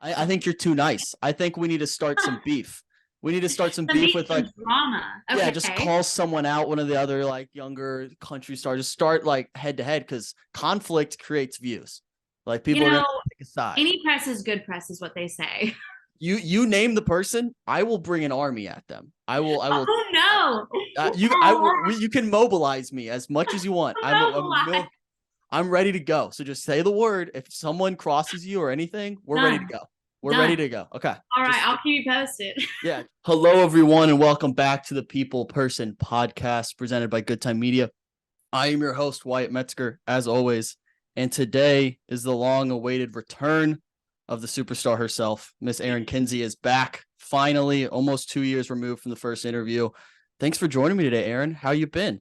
I think you're too nice. I think we need to start some beef. We need to start some To beef make with some like, drama. yeah, just Okay. call someone out, one of the other like younger country stars. Just start like head to head because conflict creates views. Like You people are gonna know, pick a side. any press is good press, is what they say. You name the person, I will bring an army at them. I will. Oh no. You can mobilize me as much as you want. No. I'm ready to go. So just say the word. If someone crosses you or anything, we're ready to Done. go. We're ready Done. to go. Okay. All right, Just I'll keep you posted. yeah. Hello everyone and welcome back to the People Person podcast presented by Good Time Media. I am your host Wyatt Metzger as always, and today is the long awaited return of the superstar herself. Miss Erin Kinsey is back finally, almost 2 years removed from the first interview. Thanks for joining me today, Erin. How you been?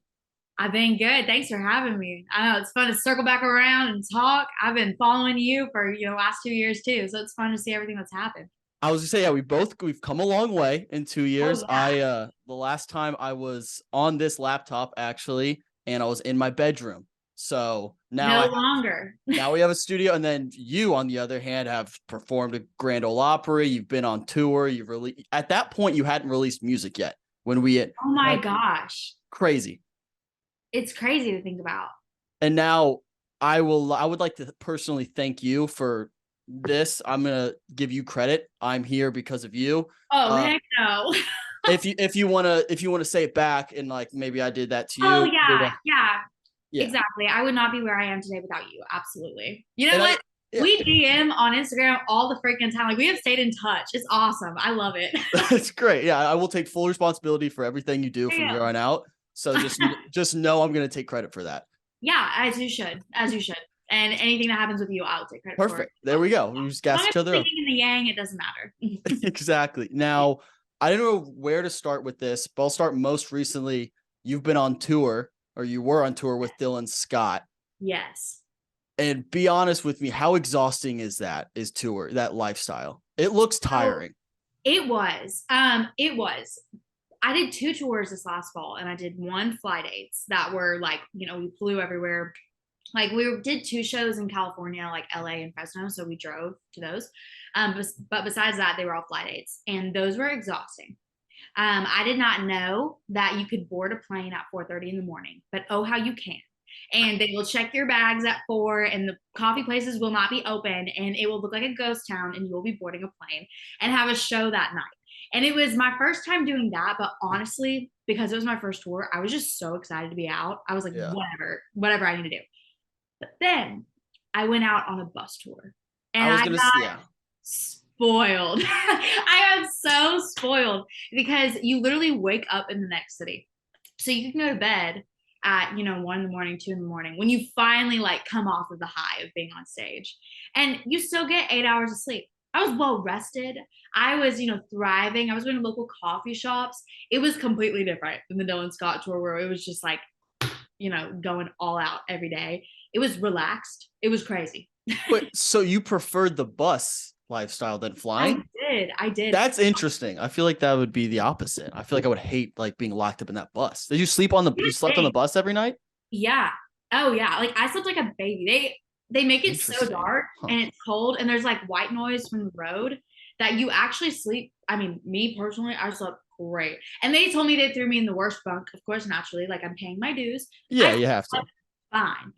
I've been good. Thanks for having me. I know it's fun to circle back around and talk. I've been following you for last 2 years too, so it's fun to see everything that's happened. I was gonna say, yeah, we've come a long way in 2 years. Oh yeah. The last time I was on this laptop actually, and I was in my bedroom. So No longer. now we have a studio, and then you, on the other hand, have performed at Grand Ole Opry. You've been on tour. You've really at that point you hadn't released music yet. When we Oh my met, gosh. crazy. It's crazy to think about. And now I would like to personally thank you for this. I'm gonna give you credit. I'm here because of you. Oh Uh, heck no. if you wanna say it back and like maybe I did that to Oh you, you're yeah. well. Yeah. Yeah. Exactly. I would not be where I am today without you. Absolutely. You know And I what? yeah, We DM on Instagram all the freaking time. Like we have stayed in touch. It's awesome. I love it. it's great. Yeah, I will take full responsibility for everything you do from here Damn. on out. So just know I'm gonna take credit for that. Yeah, as you should. As you should. And anything that happens with you, I'll take credit for it. Perfect. There we go. We just As long gas as each it's other the up. yin and the yang, it doesn't matter. Exactly. Now, I don't know where to start with this, but I'll start most recently. You've been on tour, or you were on tour with Dylan Scott. Yes. And be honest with me, how exhausting is that? Is tour that lifestyle? It looks So tiring. it was. It was. I did two tours this last fall and I did one fly dates that were like, we flew everywhere. Like we did two shows in California, like LA and Fresno. So we drove to those. But besides that, they were all fly dates and those were exhausting. I did not know that you could board a plane at 4:30 in the morning, but oh, how you can. And they will check your bags at 4, and the coffee places will not be open, and it will look like a ghost town, and you will be boarding a plane and have a show that night. And it was my first time doing that, but honestly, because it was my first tour, I was just so excited to be out. I was like, Yeah. whatever I need to do. But then I went out on a bus tour, I and was I gonna got yeah. spoiled. I got so spoiled because you literally wake up in the next city. So you can go to bed at, 1 in the morning, 2 in the morning, when you finally like come off of the high of being on stage. And you still get 8 hours of sleep. I was well rested. I was, thriving. I was going to local coffee shops. It was completely different than the Dylan Scott tour where it was just like, going all out every day. It was relaxed. It was crazy. But so you preferred the bus lifestyle than I flying? did. I did. That's interesting. I feel like that would be the opposite. I feel like I would hate like being locked up in that bus. Did you sleep on the You you would slept on the think. bus every night? Yeah. Oh yeah. Like I slept like a baby. They make it so Interesting. dark Huh. and it's cold and there's like white noise from the road that you actually sleep. I mean, me personally, I slept great. And they told me they threw me in the worst bunk, of course, naturally, like I'm paying my dues. Yeah, I you have to. slept fine.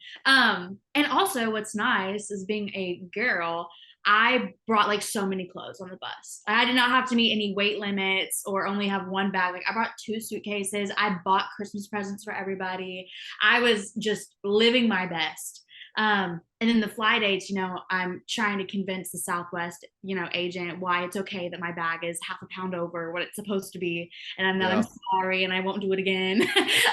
And also what's nice is being a girl, I brought like so many clothes on the bus. I did not have to meet any weight limits or only have one bag. Like I brought two suitcases. I bought Christmas presents for everybody. I was just living my best. And then the fly dates, I'm trying to convince the Southwest, agent why it's okay that my bag is half a pound over what it's supposed to be, and that I'm Yeah. sorry and I won't do it again.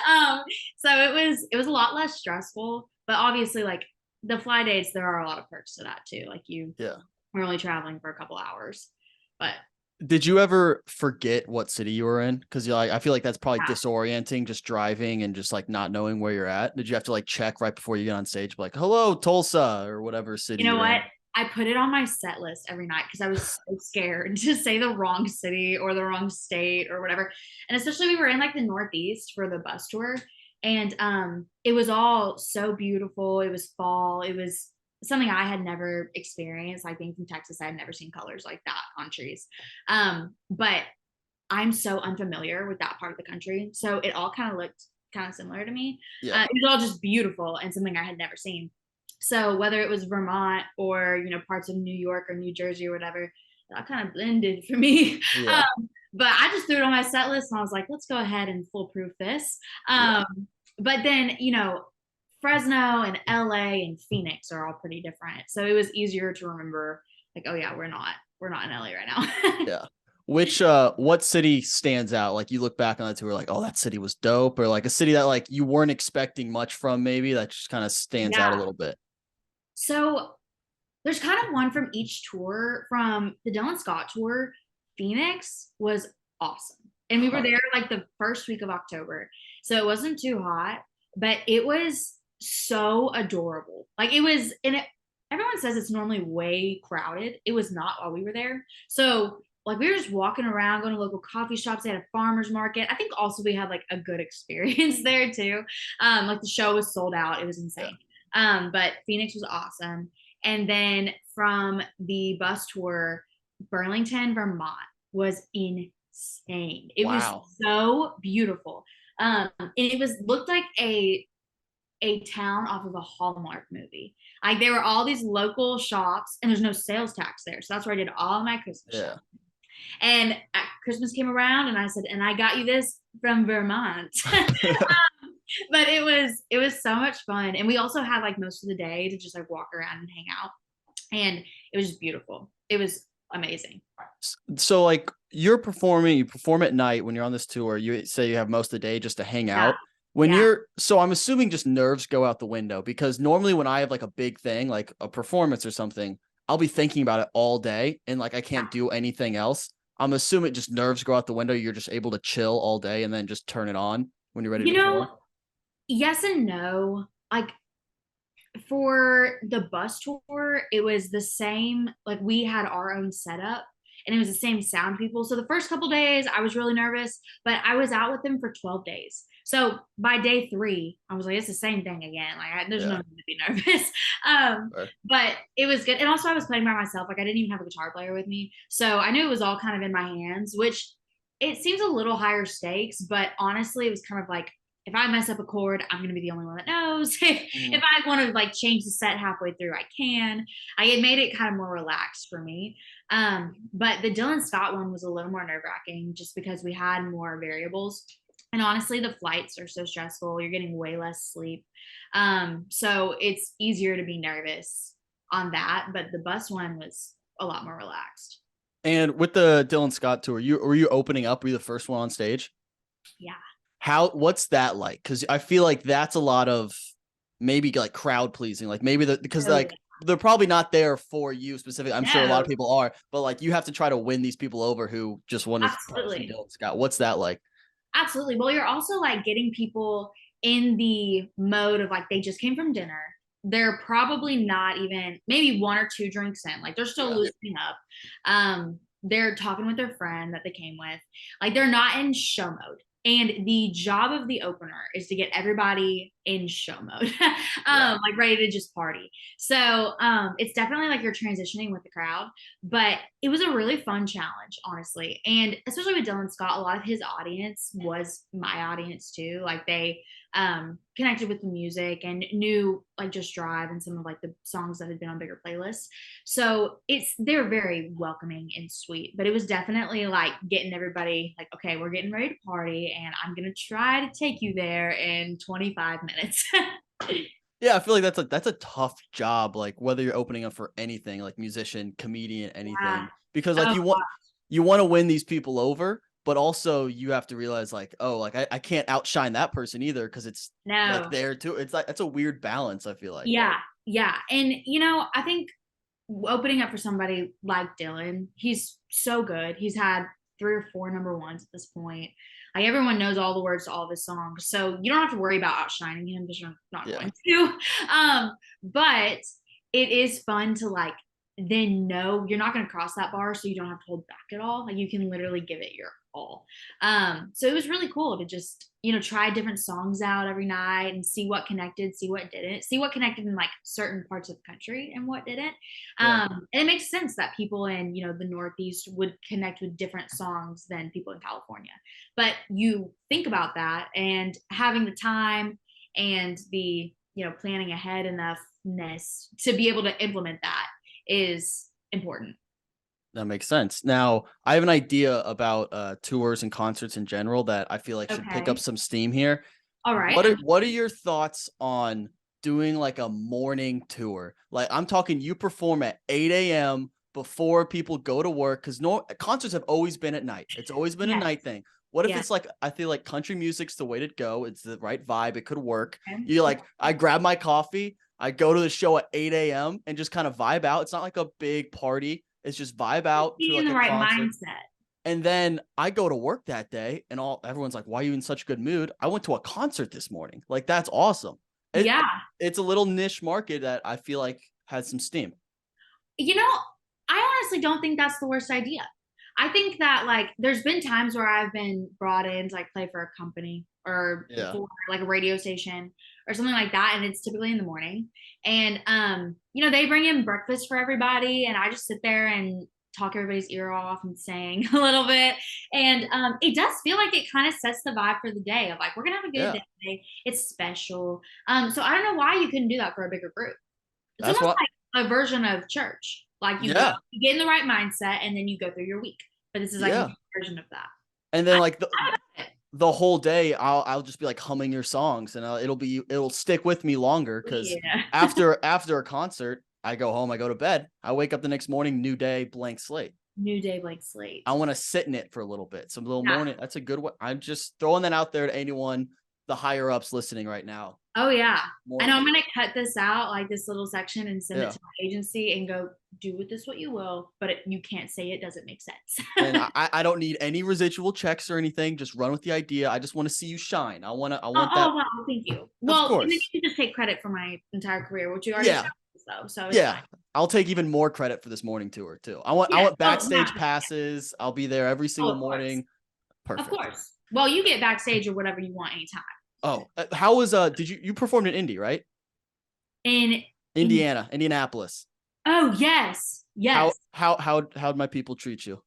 um, so it was a lot less stressful, but obviously, like the fly dates, there are a lot of perks to that too. Like you Yeah. are only traveling for a couple hours, but Did you ever forget what city you were in? Because like, I feel like that's probably yeah. disorienting, just driving and just like not knowing where you're at. Did you have to like check right before you get on stage, like "Hello, Tulsa" or whatever city You know you're what? in? I put it on my set list every night because I was so scared to say the wrong city or the wrong state or whatever. And especially we were in like the Northeast for the bus tour, and it was all so beautiful. It was fall. It was something I had never experienced. Like being from Texas, I had never seen colors like that on trees. But I'm so unfamiliar with that part of the country. So it all kind of looked kind of similar to me. Yeah. It was all just beautiful and something I had never seen. So whether it was Vermont or, parts of New York or New Jersey or whatever, that kind of blended for me. Yeah. But I just threw it on my set list and I was like, let's go ahead and foolproof this. Yeah. But then, Fresno and LA and Phoenix are all pretty different. So it was easier to remember, like, oh yeah, we're not in LA right now. Yeah. What city stands out? Like you look back on the tour, like, oh, that city was dope, or like a city that like you weren't expecting much from, maybe that just kind of stands out a Yeah. little bit. So there's kind of one from each tour. From the Dylan Scott tour, Phoenix was awesome. And we were there like the first week of October. So it wasn't too hot, but it was so adorable. Like it was, everyone says it's normally way crowded. It was not while we were there. So like we were just walking around, going to local coffee shops. They had a farmer's market. I think also we had like a good experience there too. Like the show was sold out. It was insane. But Phoenix was awesome. And then from the bus tour, Burlington, Vermont was insane. It was so beautiful. And it looked like a town off of a Hallmark movie. Like there were all these local shops and there's no sales tax there. So that's where I did all my Christmas shopping. And Christmas came around and I said, and I got you this from Vermont. But it was so much fun. And we also had like most of the day to just like walk around and hang out. And it was just beautiful. It was amazing. So like you perform at night when you're on this tour, you say you have most of the day just to hang out. So I'm assuming just nerves go out the window, because normally when I have like a big thing, like a performance or something, I'll be thinking about it all day and like I can't do anything else. I'm assuming just nerves go out the window. You're just able to chill all day and then just turn it on when you're ready to perform. Yes and no. Like for the bus tour, it was the same. Like we had our own setup and it was the same sound people. So the first couple days I was really nervous, but I was out with them for 12 days. So by day 3, I was like, it's the same thing again. Like there's no need to be nervous. But it was good. And also I was playing by myself. Like I didn't even have a guitar player with me. So I knew it was all kind of in my hands, which it seems a little higher stakes, but honestly, it was kind of like, if I mess up a chord, I'm going to be the only one that knows. If I want to like change the set halfway through, I can. It made it kind of more relaxed for me. But the Dylan Scott one was a little more nerve wracking just because we had more variables. And honestly, the flights are so stressful. You're getting way less sleep. So it's easier to be nervous on that. But the bus one was a lot more relaxed. And with the Dylan Scott tour, were you opening up? Were you the first one on stage? Yeah. What's that like? Because I feel like that's a lot of maybe like crowd pleasing, like maybe they're probably not there for you specifically. I'm sure a lot of people are, but like you have to try to win these people over who just want to see Dylan Scott. What's that like? Absolutely. Well, you're also like getting people in the mode of like they just came from dinner. They're probably not even maybe 1 or 2 drinks in. Like they're still loosening up. They're talking with their friend that they came with. Like they're not in show mode. And the job of the opener is to get everybody in show mode, like ready to just party. So it's definitely like you're transitioning with the crowd, but it was a really fun challenge, honestly. And especially with Dylan Scott, a lot of his audience was my audience too. Like they connected with the music and knew like Just Drive and some of like the songs that had been on bigger playlists. So they're very welcoming and sweet, but it was definitely like getting everybody like, okay, we're getting ready to party and I'm going to try to take you there in 25 minutes. Yeah, I feel like that's a tough job, like whether you're opening up for anything, like musician, comedian, anything, because like you want to win these people over, but also you have to realize like, oh, like I can't outshine that person either because it's like there too. It's like that's a weird balance, I feel like. Yeah. And I think opening up for somebody like Dylan, he's so good. He's had 3 or 4 number ones at this point. Like everyone knows all the words to all of his songs, so you don't have to worry about outshining him because you're not going to. But it is fun to like then no, you're not going to cross that bar, so you don't have to hold back at all. Like you can literally give it your all. So it was really cool to just, try different songs out every night and see what connected, see what didn't, see what connected in like certain parts of the country and what didn't. Yeah. And it makes sense that people in, the Northeast would connect with different songs than people in California. But you think about that and having the time and the, planning ahead enoughness to be able to implement that is important. That makes sense. Now, I have an idea about tours and concerts in general that I feel like should pick up Okay. some steam here. All right. What are your thoughts on doing like a morning tour? Like I'm talking you perform at 8 a.m. before people go to work, because concerts have always been at night. It's always been a Yes. night thing. What if Yes. it's like, I feel like country music's the way to go. It's the right vibe. It could work. Okay. You like, I grab my coffee, I go to the show at 8 a.m. and just kind of vibe out. It's not like a big party. It's just vibe out to Be in like the a right concert. mindset. And then I go to work that day and everyone's like, why are you in such a good mood? I went to a concert this morning. Like, that's awesome. Yeah. It's a little niche market that I feel like has some steam. I honestly don't think that's the worst idea. I think that like there's been times where I've been brought in to like play for a company or Yeah. for like a radio station or something like that, and it's typically in the morning. And they bring in breakfast for everybody, and I just sit there and talk everybody's ear off and sing a little bit. And it does feel like it kind of sets the vibe for the day of like we're gonna have a good Yeah. day. It's special. So I don't know why you couldn't do that for a bigger group. It's That's almost what, like a version of church. Like you go, yeah. you get in the right mindset, and then you go through your week. But this is like Yeah. a version of that. And then I, like I like it. the whole day, I'll just be like humming your songs and it'll stick with me longer. Cause Yeah. after a concert, I go home, I go to bed, I wake up the next morning, new day, blank slate. New day, blank slate. I want to sit in it for a little bit. Some little Yeah. morning. That's a good one. I'm just throwing that out there to anyone, the higher ups listening right now. Oh yeah. I know I'm Morning. gonna cut this out, like this little section, and send Yeah. it to my agency and go do with this what you will, but you can't say it doesn't make sense. And I don't need any residual checks or anything. Just run with the idea. I just want to see you shine. I want that. Oh wow, thank you. Of Well, and then course. you can just take credit for my entire career, which you already Yeah. established though. So it's Yeah. fine. I'll take even more credit for this morning tour too. I want Yeah. backstage Yeah. passes. I'll be there every single Of course. morning. Perfect. Of course. Well, you get backstage or whatever you want anytime. Oh, how was did you performed in Indy, right? In Indianapolis. Oh yes. Yes. How'd my people treat you?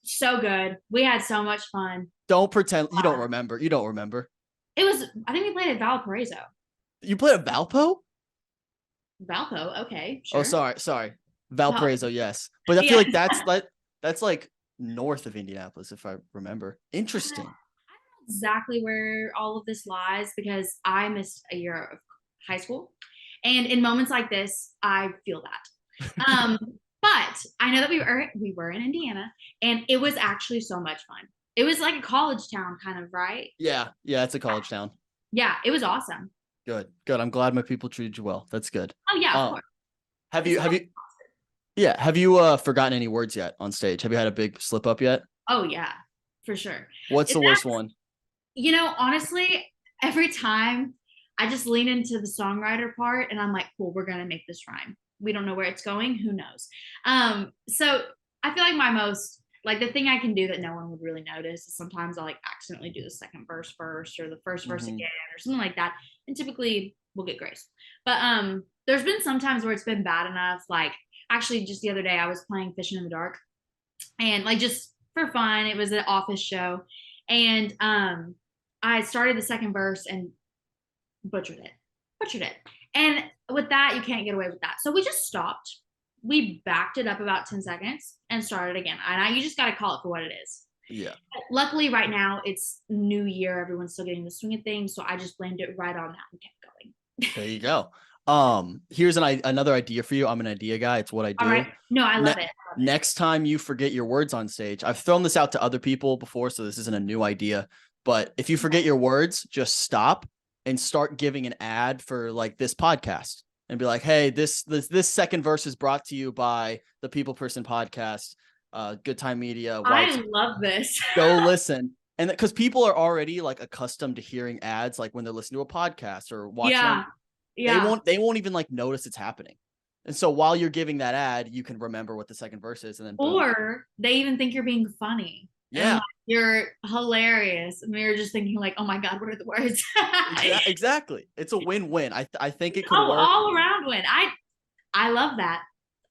So good. We had so much fun. Don't pretend you don't remember. You don't remember. It was I think we played at Valparaiso. You played at Valpo? Valpo, okay, Oh, sure. sorry. Valparaiso, yes. But I feel like that's like north of Indianapolis, if I remember. Interesting. Exactly where all of this lies because I missed a year of high school. And in moments like this, I feel that. But I know that we were in Indiana, and it was actually so much fun. It was like a college town, kind of, right? Yeah, it's a college town. Yeah, it was awesome. Good. I'm glad my people treated you well. That's good. Oh yeah, of course. Have you forgotten any words yet on stage? Have you had a big slip up yet? Oh yeah, for sure. What's the worst one? Honestly, every time I just lean into the songwriter part and I'm like, cool, we're gonna make this rhyme. We don't know where it's going, who knows? So I feel like my most like the thing I can do that no one would really notice is sometimes I'll like accidentally do the second verse first or the first verse again or something like that. And typically we'll get grace. But there's been some times where it's been bad enough. Like actually just the other day I was playing Fishing in the Dark and like just for fun, it was an office show. And I started the second verse and butchered it. And with that, you can't get away with that. So we just stopped. We backed it up about 10 seconds and started again. And you just got to call it for what it is. Yeah. But luckily, right now, it's New Year. Everyone's still getting the swing of things. So I just blamed it right on that and kept going. There you go. Here's another idea for you. I'm an idea guy. It's what I do. All right. No, I love it. Next time you forget your words on stage, I've thrown this out to other people before, so this isn't a new idea. But if you forget your words, just stop and start giving an ad for like this podcast and be like, hey, this second verse is brought to you by the People Person Podcast, Good Time Media. I love this. Go listen. And because people are already like accustomed to hearing ads, like when they're listening to a podcast or watching. Yeah. They won't even like notice it's happening. And so while you're giving that ad, you can remember what the second verse is, and then boom. Or they even think you're being funny. And Yeah. like, you're hilarious. And you're just thinking like, oh my God, what are the words? Exactly. It's a win-win. I think it could Oh, work. all around win. I love that.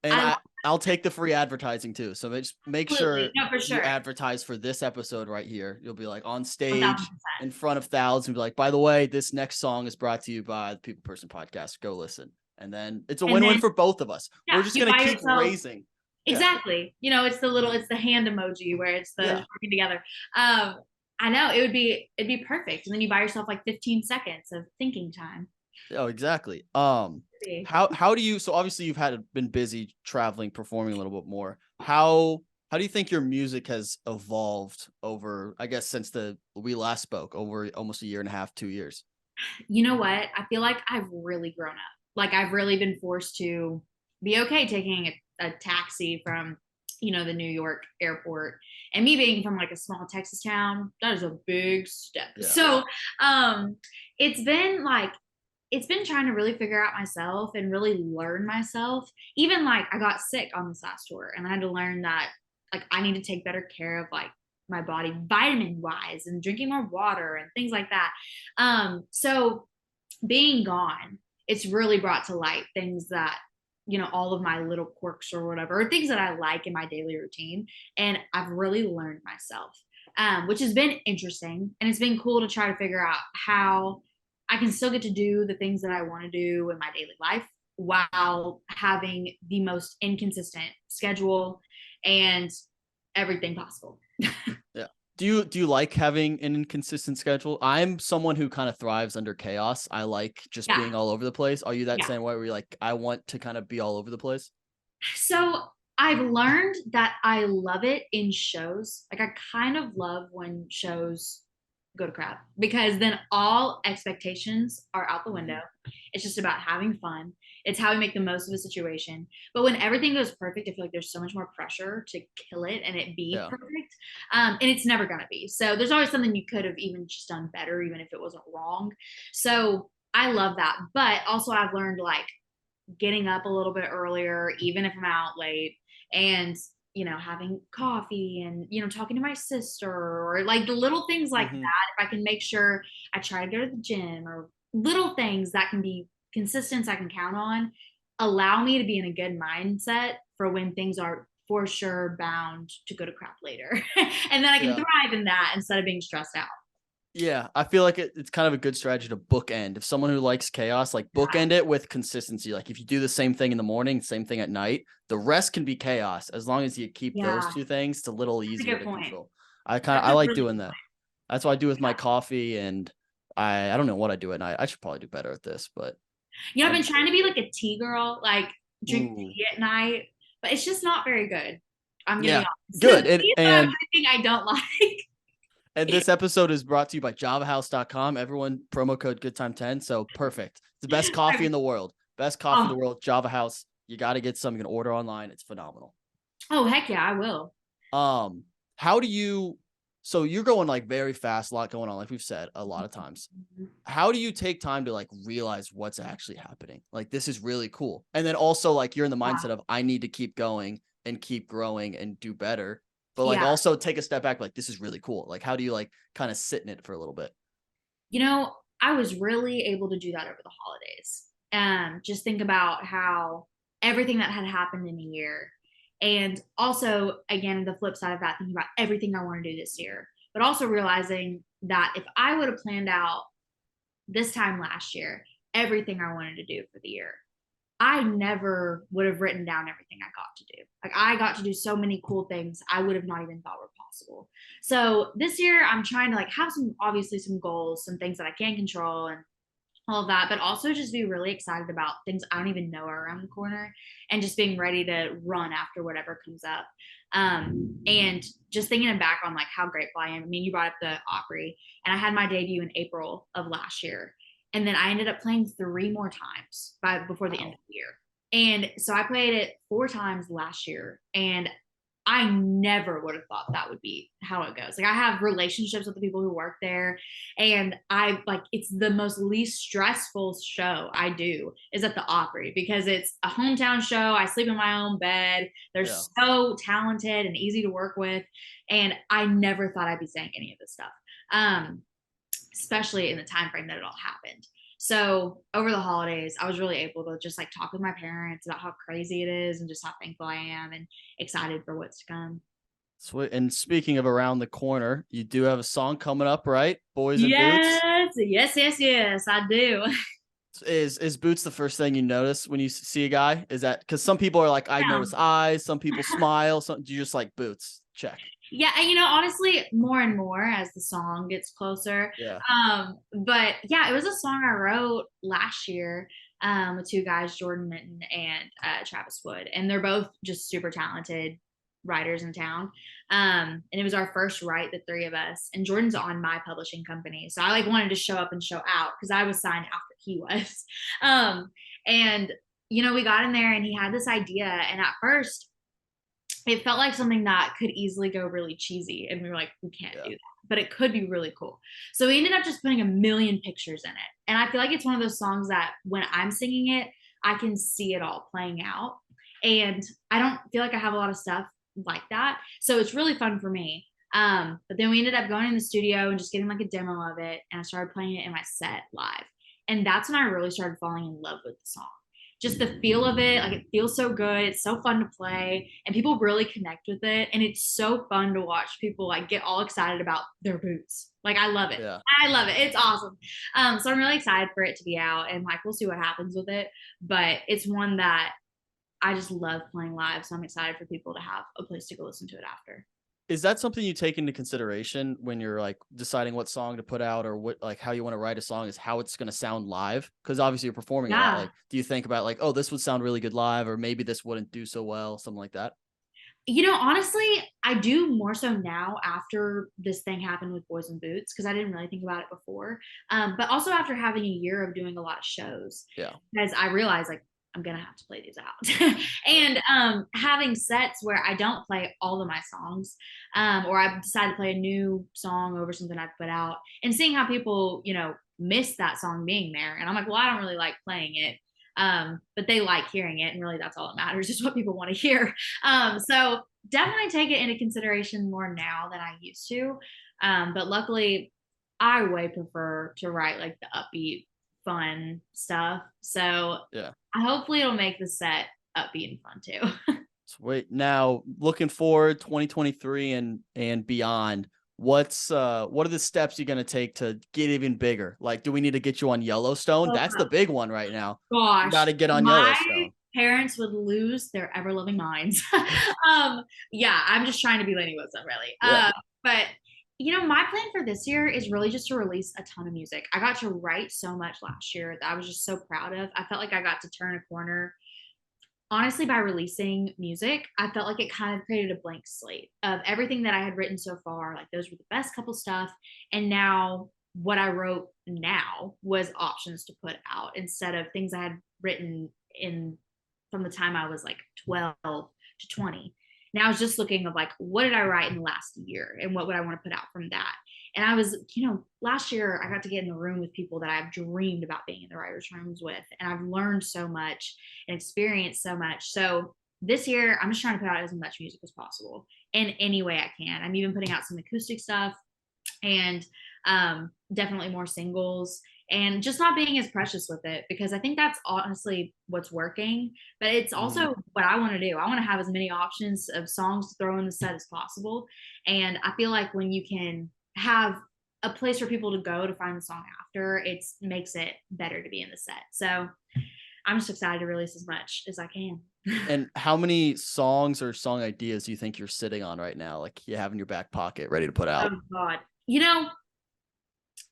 And I'll take the free advertising too. So just make sure No, for you sure. advertise for this episode right here. You'll be like on stage 1000%. in front of thousands. Be like, by the way, this next song is brought to you by the People Person Podcast. Go listen. And then it's a win-win for both of us. Yeah, we're just gonna keep raising. Exactly. Yeah. It's the hand emoji where it's the working together. I know it'd be perfect. And then you buy yourself like 15 seconds of thinking time. Oh, exactly. How do you, so obviously you've been busy traveling, performing a little bit more. How do you think your music has evolved over, I guess, since we last spoke over almost a year and a half, 2 years? You know what? I feel like I've really grown up. Like I've really been forced to be okay taking a taxi from, the New York airport, and me being from like a small Texas town, that is a big step. Yeah. So, it's been trying to really figure out myself and really learn myself. Even like I got sick on this last tour and I had to learn that like I need to take better care of like my body vitamin wise and drinking more water and things like that. So being gone, it's really brought to light things that, all of my little quirks or whatever, or things that I like in my daily routine. And I've really learned myself, which has been interesting. And it's been cool to try to figure out how I can still get to do the things that I want to do in my daily life while having the most inconsistent schedule and everything possible. Yeah. Do you like having an inconsistent schedule? I'm someone who kind of thrives under chaos. I like just being all over the place. Are you that same way where you're like, I want to kind of be all over the place? So I've learned that I love it in shows. Like I kind of love when shows go to crap because then all expectations are out the window. It's just about having fun. It's how we make the most of a situation. But when everything goes perfect, I feel like there's so much more pressure to kill it and it be perfect. And it's never going to be. So there's always something you could have even just done better, even if it wasn't wrong. So I love that. But also I've learned like getting up a little bit earlier, even if I'm out late, and having coffee and, talking to my sister or like the little things like that. If I can make sure I try to go to the gym or little things that can be consistent, I can count on, allow me to be in a good mindset for when things are for sure bound to go to crap later. And then I can thrive in that instead of being stressed out. Yeah, I feel like it's kind of a good strategy to bookend. If someone who likes chaos, like bookend it with consistency. Like if you do the same thing in the morning, same thing at night, the rest can be chaos as long as you keep those two things. It's a little easier to control. I like doing that. That's what I do with my coffee, and I don't know what I do at night. I should probably do better at this, but I've been trying to be like a tea girl, like drink tea at night, but it's just not very good. I'm getting good. And I don't like. And this episode is brought to you by javahouse.com. Everyone, promo code GoodTime10. So perfect. It's the best coffee in the world. Best coffee in the world, Java House. You got to get some. You can order online. It's phenomenal. Oh, heck yeah, I will. How do you, so you're going like very fast, a lot going on, like we've said a lot of times. How do you take time to like realize what's actually happening? Like, this is really cool. And then also like you're in the mindset of, I need to keep going and keep growing and do better. But like also take a step back, like this is really cool. Like how do you like kind of sit in it for a little bit? I was really able to do that over the holidays. Just think about how everything that had happened in a year. And also, again, the flip side of that, thinking about everything I want to do this year, but also realizing that if I would have planned out this time last year, everything I wanted to do for the year, I never would have written down everything I got to do. Like I got to do so many cool things I would have not even thought were possible. So this year I'm trying to like have obviously some goals, some things that I can control and all of that, but also just be really excited about things I don't even know are around the corner and just being ready to run after whatever comes up. And just thinking back on like how grateful I am. I mean, you brought up the Opry, and I had my debut in April of last year. And then I ended up playing 3 more times before the end of the year. And so I played it 4 times last year. And I never would have thought that would be how it goes. Like I have relationships with the people who work there, and I like it's the most least stressful show I do is at the Opry because it's a hometown show. I sleep in my own bed. They're Yeah. so talented and easy to work with, and I never thought I'd be saying any of this stuff. Especially in the time frame that it all happened. So over the holidays, I was really able to just like talk with my parents about how crazy it is and just how thankful I am and excited for what's to come. Sweet. And speaking of around the corner, you do have a song coming up, right? Boys in Boots. Yes, I do. Is Boots the first thing you notice when you see a guy? Is that because some people are like, I Yeah. notice eyes, some people smile, some do you just like Boots? Check. Yeah, and honestly, more and more as the song gets closer. Yeah. But yeah, it was a song I wrote last year with two guys, Jordan Minton and Travis Wood, and they're both just super talented writers in town. And it was our first write, the three of us. And Jordan's on my publishing company, so I like wanted to show up and show out because I was signed after he was. And we got in there, and he had this idea, and at first it felt like something that could easily go really cheesy, and we were like, we can't do that, but it could be really cool. So we ended up just putting a million pictures in it, and I feel like it's one of those songs that when I'm singing it, I can see it all playing out, and I don't feel like I have a lot of stuff like that, so it's really fun for me. But then we ended up going in the studio and just getting like a demo of it, and I started playing it in my set live, and that's when I really started falling in love with the song. Just the feel of it, like it feels so good. It's so fun to play, and people really connect with it. And it's so fun to watch people like get all excited about their boots. Like I love it. Yeah. I love it. It's awesome. So I'm really excited for it to be out, and like we'll see what happens with it. But it's one that I just love playing live, so I'm excited for people to have a place to go listen to it after. Is that something you take into consideration when you're like deciding what song to put out or what like how you want to write a song is how it's going to sound live? Because obviously you're performing a lot. Yeah. Like, do you think about like, oh, this would sound really good live, or maybe this wouldn't do so well, something like that? Honestly, I do more so now after this thing happened with Boys in Boots because I didn't really think about it before. But also after having a year of doing a lot of shows, Yeah. because I realized like I'm gonna have to play these out, and having sets where I don't play all of my songs, or I decide to play a new song over something I've put out, and seeing how people miss that song being there, and I'm like, well, I don't really like playing it. But they like hearing it, and really that's all that matters is what people want to hear. So definitely take it into consideration more now than I used to. But luckily I way prefer to write like the upbeat, fun stuff. So Yeah. hopefully it'll make the set upbeat and fun too. Sweet. Now, looking forward 2023 and beyond, what are the steps you're going to take to get even bigger? Like, do we need to get you on Yellowstone? Oh, That's the big one right now. You gosh, got to get on my Yellowstone. parents would lose their ever loving minds. Yeah, I'm just trying to be Lenny Wilson, really. Yeah. But my plan for this year is really just to release a ton of music. I got to write so much last year that I was just so proud of. I felt like I got to turn a corner. Honestly, by releasing music, I felt like it kind of created a blank slate of everything that I had written so far. Like those were the best couple stuff. And now what I wrote now was options to put out instead of things I had written in from the time I was like 12 to 20. Now I was just looking of like, what did I write in the last year and what would I want to put out from that? And I was, last year I got to get in the room with people that I've dreamed about being in the writers' rooms with. And I've learned so much and experienced so much. So this year, I'm just trying to put out as much music as possible in any way I can. I'm even putting out some acoustic stuff and definitely more singles and just not being as precious with it because I think that's honestly what's working. But it's also what I want to do. I want to have as many options of songs to throw in the set as possible. And I feel like when you can have a place for people to go to find the song after, it makes it better to be in the set. So I'm just excited to release as much as I can. And how many songs or song ideas do you think you're sitting on right now? Like you have in your back pocket ready to put out? Oh God.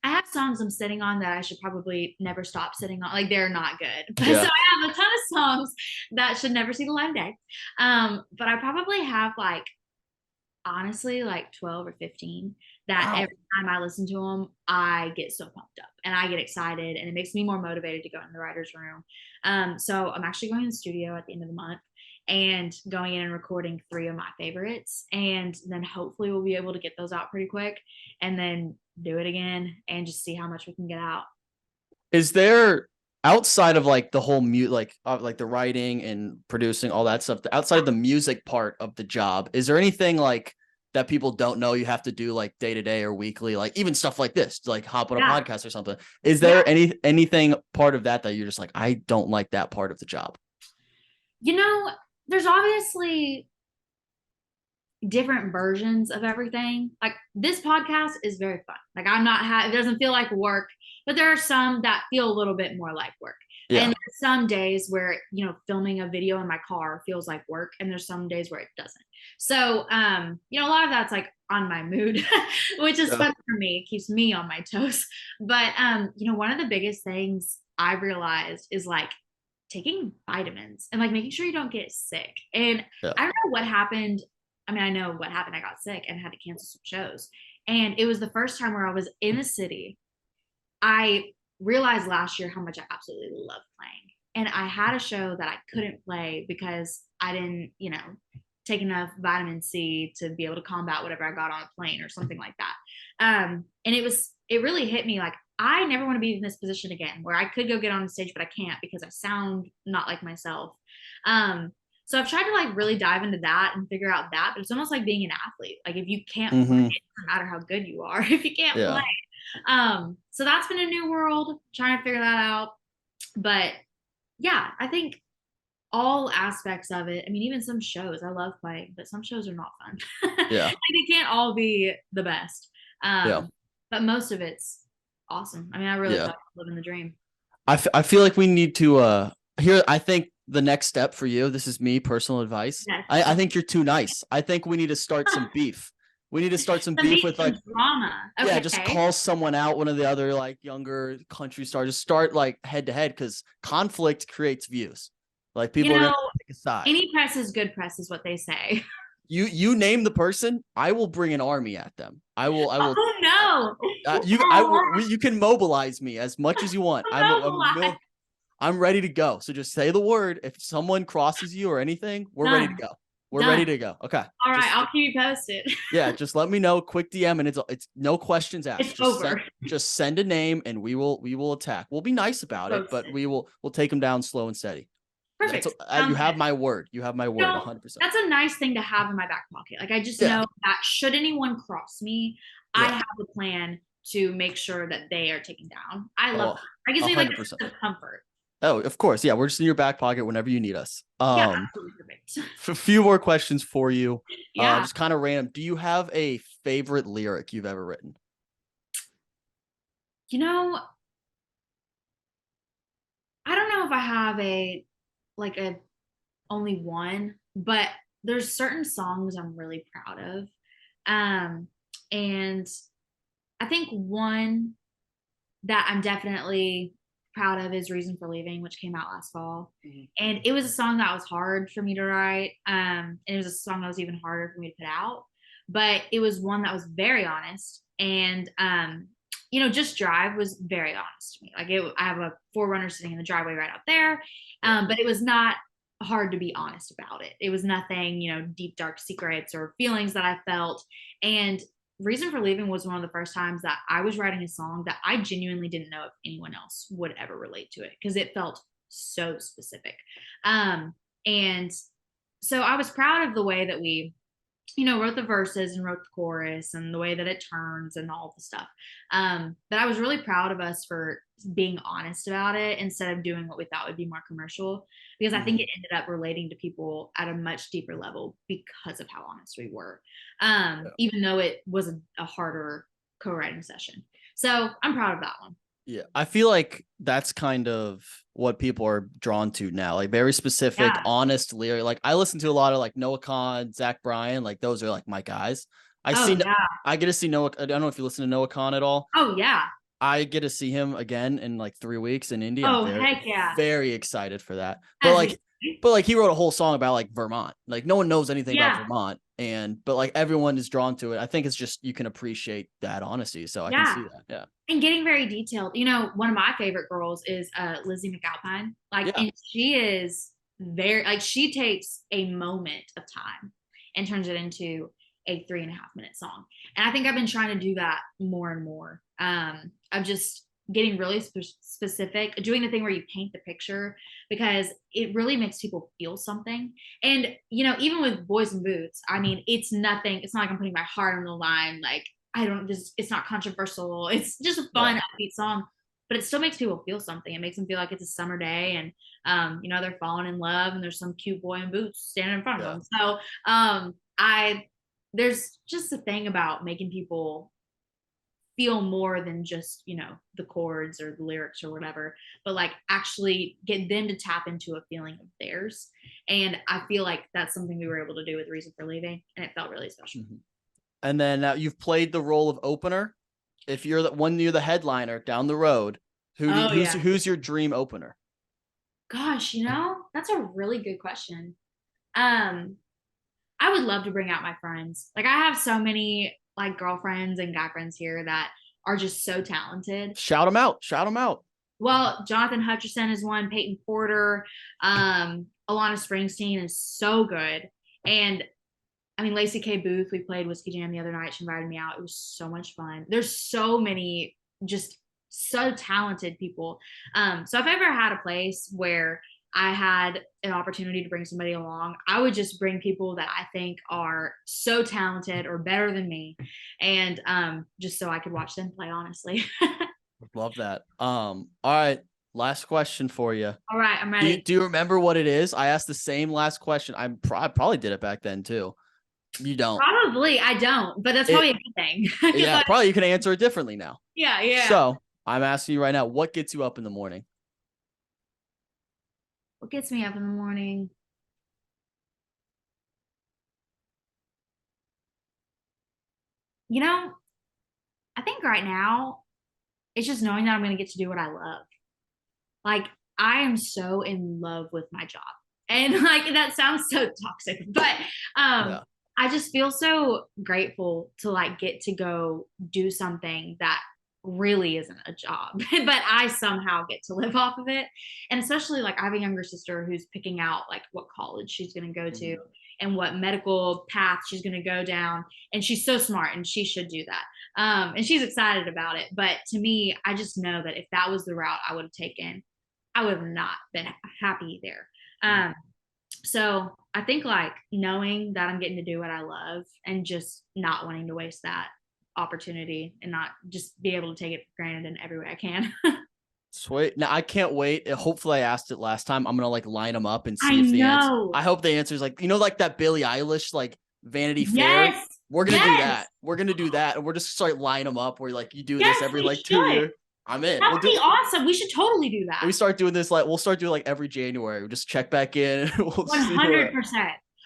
I have songs I'm sitting on that I should probably never stop sitting on. Like they're not good. But Yeah. so I have a ton of songs that should never see the light of day. But I probably have like honestly like 12 or 15 that Wow. every time I listen to them, I get so pumped up and I get excited and it makes me more motivated to go in the writer's room. So I'm actually going to the studio at the end of the month and going in and recording 3 of my favorites. And then hopefully we'll be able to get those out pretty quick and then do it again and just see how much we can get out. Is there, outside of like the whole like the writing and producing all that stuff, outside of the music part of the job, is there anything like that people don't know you have to do like day to day or weekly, like even stuff like this, like hop on a podcast or something? Is there anything part of that you're just like, I don't like that part of the job? There's obviously different versions of everything. Like this podcast is very fun. Like it doesn't feel like work, but there are some that feel a little bit more like work. Yeah. And there's some days where, filming a video in my car feels like work. And there's some days where it doesn't. So, a lot of that's like on my mood, which is fun for me. It keeps me on my toes. But, one of the biggest things I realized is like taking vitamins and like making sure you don't get sick. And I don't know what happened. I mean, I know what happened. I got sick and had to cancel some shows. And it was the first time where I was in the city. I realized last year how much I absolutely love playing. And I had a show that I couldn't play because I didn't, take enough vitamin C to be able to combat whatever I got on a plane or something like that. And it really hit me like, I never want to be in this position again where I could go get on the stage, but I can't because I sound not like myself. So I've tried to like really dive into that and figure out that, but it's almost like being an athlete. Like if you can't play, it doesn't matter how good you are if you can't play. So that's been a new world, trying to figure that out. But yeah, I think all aspects of it. I mean, even some shows, I love playing, but some shows are not fun. Yeah. Like they can't all be the best. But most of it's awesome. I mean, I really love living the dream. I feel like we need to here. I think the next step for you, this is me, personal advice. Yes. I think you're too nice. I think we need to start some beef. We need to start some beef with like drama. Okay. Yeah, just call someone out, one of the other like younger country stars. Just start like head to head because conflict creates views. Like people are gonna take a side. Any press is good press, is what they say. You name the person, I will bring an army at them. I will. Oh no! You can mobilize me as much as you want. I'm ready to go. So just say the word. If someone crosses you or anything, we're ready to go. We're ready to go. Okay. All right. I'll keep you posted. Yeah. Just let me know. Quick DM and it's no questions asked. It's over. Just send a name and we will attack. We'll be nice about it, but we'll take them down slow and steady. Perfect. You have my word. You have my word. 100%. That's a nice thing to have in my back pocket. Like I just know that should anyone cross me, I have a plan to make sure that they are taken down. I love that. I can say like a comfort. Oh, of course. Yeah. We're just in your back pocket whenever you need us. Absolutely perfect. A few more questions for you. Just kind of random. Do you have a favorite lyric you've ever written? I don't know if I have only one, but there's certain songs I'm really proud of. And I think one that I'm definitely proud of is Reason for Leaving, which came out last fall. Mm-hmm. And it was a song that was hard for me to write. And it was a song that was even harder for me to put out, but it was one that was very honest. And, Just Drive was very honest to me. Like I have a 4Runner sitting in the driveway right out there. But it was not hard to be honest about it. It was nothing, deep, dark secrets or feelings that I felt. And Reason for Leaving was one of the first times that I was writing a song that I genuinely didn't know if anyone else would ever relate to it because it felt so specific. And so I was proud of the way that we, wrote the verses and wrote the chorus and the way that it turns and all the stuff. But I was really proud of us for being honest about it instead of doing what we thought would be more commercial, because I think it ended up relating to people at a much deeper level because of how honest we were, even though it was a harder co-writing session. So I'm proud of that one. Yeah, I feel like that's kind of what people are drawn to now, like very specific, honest lyric. Like I listen to a lot of like Noah Kahan, Zach Bryan, like those are like my guys. I get to see Noah. I don't know if you listen to Noah Kahan at all. Oh yeah. I get to see him again in like 3 weeks in India. Oh, heck yeah. Very excited for that. But like he wrote a whole song about like Vermont. Like no one knows anything about Vermont. But like everyone is drawn to it. I think it's just you can appreciate that honesty. So I can see that. Yeah. And getting very detailed. One of my favorite girls is Lizzie McAlpine. And she is very like she takes a moment of time and turns it into a 3.5 minute song. And I think I've been trying to do that more and more. Of just getting really specific, doing the thing where you paint the picture, because it really makes people feel something. And, you know, even with Boys in Boots, I mean, it's nothing, it's not like I'm putting my heart on the line. Like, it's not controversial. It's just a fun, upbeat song, but it still makes people feel something. It makes them feel like it's a summer day and, you know, they're falling in love and there's some cute boy in boots standing in front of them. So, there's just a thing about making people feel more than just, you know, the chords or the lyrics or whatever, but like actually get them to tap into a feeling of theirs. And I feel like that's something we were able to do with Reason for Leaving, and it felt really special. Mm-hmm. And then you've played the role of opener. If you're the headliner down the road, who's your dream opener? Gosh, you know, that's a really good question. I would love to bring out my friends. Like I have so many like girlfriends and guy friends here that are just so talented. Shout them out. Shout them out. Well, Jonathan Hutcherson is one, Peyton Porter, Alana Springsteen is so good. And I mean, Lacey K. Booth, we played Whiskey Jam the other night. She invited me out. It was so much fun. There's so many just so talented people. So if I ever had a place where I had an opportunity to bring somebody along, I would just bring people that I think are so talented or better than me. And just so I could watch them play, honestly. Love that. All right. Last question for you. All right. I'm ready. Do you remember what it is? I asked the same last question. I probably did it back then too. You don't. Probably. I don't, but that's probably a good thing. Yeah. Probably you can answer it differently now. Yeah. So I'm asking you right now, what gets you up in the morning? What gets me up in the morning? You know, I think right now it's just knowing that I'm going to get to do what I love. Like, I am so in love with my job. And like, that sounds so toxic, but I just feel so grateful to like get to go do something that really isn't a job, but I somehow get to live off of it. And especially like I have a younger sister who's picking out like what college she's going to go to and what medical path she's going to go down. And she's so smart and she should do that. And she's excited about it. But to me, I just know that if that was the route I would have taken, I would have not been happy there. So I think like knowing that I'm getting to do what I love and just not wanting to waste that opportunity and not just be able to take it for granted in every way I can. Sweet. Now I can't wait. Hopefully I asked it last time. I'm going to like line them up and see if the answer. I hope the answer is like, you know, like that Billie Eilish, like Vanity Fair. We're going to do that. We're going to do that. And we're just start line them up where like you do this every like 2 years. I'm in. That would be awesome. We should totally do that. We start doing this like we'll start doing like every January. We'll just check back in. We'll 100%.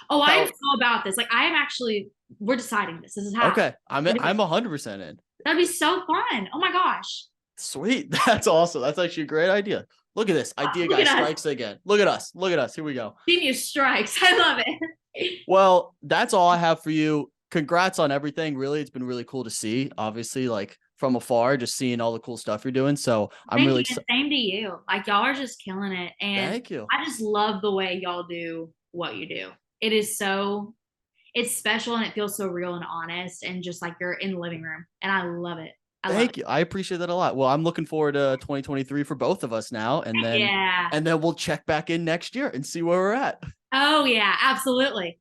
Oh, I am so about this. Like I am actually. We're deciding this. This is how. Okay, I'm 100% in. That'd be so fun. Oh my gosh. Sweet. That's awesome. That's actually a great idea. Look at this. Idea guy strikes again. Look at us. Look at us. Here we go. Genius strikes. I love it. Well, that's all I have for you. Congrats on everything. Really, it's been really cool to see. Obviously, like from afar, just seeing all the cool stuff you're doing. So I'm really excited. Same to you. Like y'all are just killing it. And thank you. I just love the way y'all do what you do. It is so, it's special and it feels so real and honest and just like you're in the living room. And I love it. Thank you. I appreciate that a lot. Well, I'm looking forward to 2023 for both of us now. And then we'll check back in next year and see where we're at. Oh yeah, absolutely.